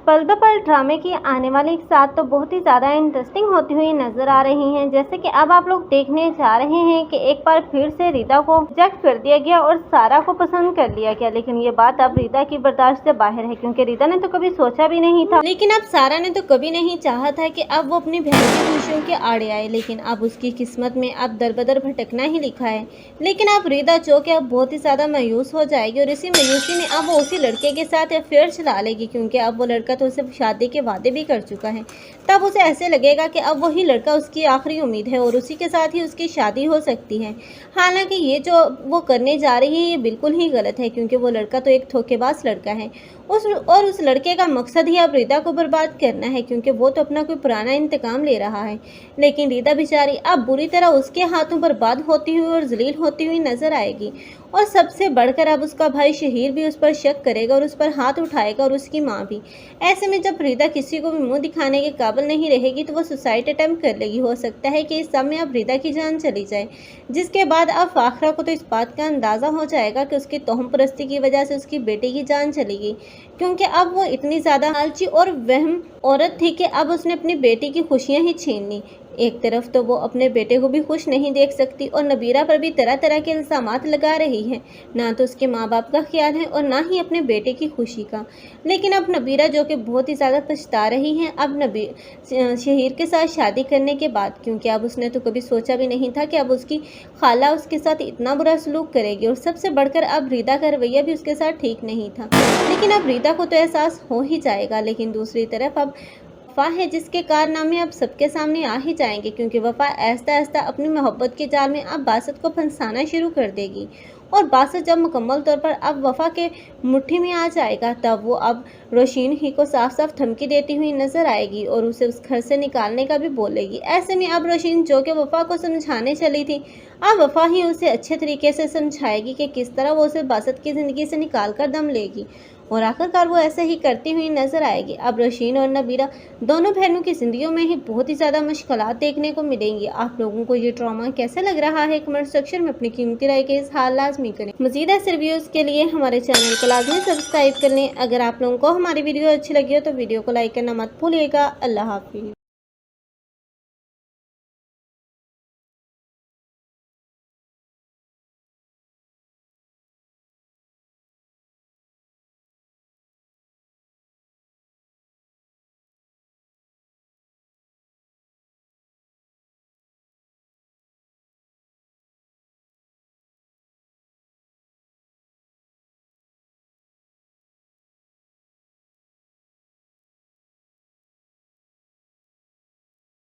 पल दो पल ड्रामे की आने वाली साथ तो बहुत ही ज़्यादा इंटरेस्टिंग होती हुई नजर आ रही हैं। जैसे कि अब आप लोग देखने जा रहे हैं कि एक बार फिर से रीता को रिजेक्ट कर दिया गया और सारा को पसंद कर लिया गया। लेकिन ये बात अब रीता की बर्दाश्त से बाहर है, क्योंकि रीता ने तो कभी सोचा भी नहीं था, लेकिन अब सारा ने तो कभी नहीं चाहा था कि अब वो अपनी बहन की खुशियों के आड़े आए। लेकिन अब उसकी किस्मत में अब दर बदर भटकना ही लिखा है। लेकिन अब रीता चौक अब बहुत ही ज़्यादा मायूस हो जाएगी और इसी मायूसी में अब वो उसी लड़के के साथ अफेयर चला लेगी, क्योंकि अब वो लड़का तो उसे शादी के वादे भी कर चुका है। तब उसे ऐसे लगेगा कि अब वही लड़का उसकी आखिरी उम्मीद है और उसी के साथ ही उसकी शादी हो सकती है। हालांकि ये जो वो करने जा रही है ये बिल्कुल ही गलत है, क्योंकि वो लड़का तो एक धोखेबाज लड़का है। उस लड़के का मकसद ही अब रीता को बर्बाद करना है, क्योंकि वो तो अपना कोई पुराना इंतकाम ले रहा है। लेकिन रीता बेचारी अब बुरी तरह उसके हाथों बर्बाद होती हुई और जलील होती हुई नजर आएगी। और सबसे बढ़कर अब उसका भाई शहीर भी उस पर शक करेगा और उस पर हाथ उठाएगा, और उसकी माँ भी। ऐसे में जब रीता किसी को भी मुंह दिखाने के काबिल नहीं रहेगी तो वो सुसाइड अटेम्प्ट कर लेगी। हो सकता है कि इस सब में अब रीता की जान चली जाए, जिसके बाद अब फाखरा को तो इस बात का अंदाज़ा हो जाएगा कि उसकी तोहम परस्ती की वजह से उसकी बेटी की जान चलेगी, क्योंकि अब वो इतनी ज़्यादा लालची और वहम औरत थी कि अब उसने अपनी बेटी की खुशियाँ ही छीन ली। एक तरफ तो वो अपने बेटे को भी खुश नहीं देख सकती और नबीरा पर भी तरह तरह के इल्ज़ामात लगा रही है। ना तो उसके माँ बाप का ख्याल है और ना ही अपने बेटे की खुशी का। लेकिन अब नबीरा जो कि बहुत ही ज़्यादा पछता रही है अब शहीर के साथ शादी करने के बाद, क्योंकि अब उसने तो कभी सोचा भी नहीं था कि अब उसकी खाला उसके साथ इतना बुरा सलूक करेगी। और सबसे बढ़कर अब रीता का रवैया भी उसके साथ ठीक नहीं था। लेकिन अब रीता को तो एहसास हो ही जाएगा। लेकिन दूसरी तरफ अब वफा है, जिसके कारनामे अब सबके सामने आ ही जाएंगे, क्योंकि वफा आहिस्ता आहिस्ता अपनी मोहब्बत के जाल में अब बासत को फंसाना शुरू कर देगी। और बासत जब मुकम्मल तौर पर अब वफा के मुट्ठी में आ जाएगा, तब वो अब रोशीन ही को साफ साफ धमकी देती हुई नजर आएगी और उसे उस घर से निकालने का भी बोलेगी। ऐसे में अब रोशीन जो कि वफा को समझाने चली थी, अब वफा ही उसे अच्छे तरीके से समझाएगी कि किस तरह वो उसे बासत की ज़िंदगी से निकाल कर दम लेगी। और आखिरकार वो ऐसे ही करती हुई नजर आएगी। अब रोशीन और नबीरा दोनों बहनों की जिंदगियों में ही बहुत ही ज़्यादा मुश्किलात देखने को मिलेंगी। आप लोगों को ये ड्रामा कैसे लग रहा है, कमेंट सेक्शन में अपनी कीमती राय के इज़हार लाजमी करें। मज़ीद ऐसे रिव्यूज़ के लिए हमारे चैनल को लाजमी सब्सक्राइब कर लें। अगर आप लोगों को हमारी वीडियो अच्छी लगी हो तो वीडियो को लाइक करना मत भूलिएगा। अल्लाह हाफिज़।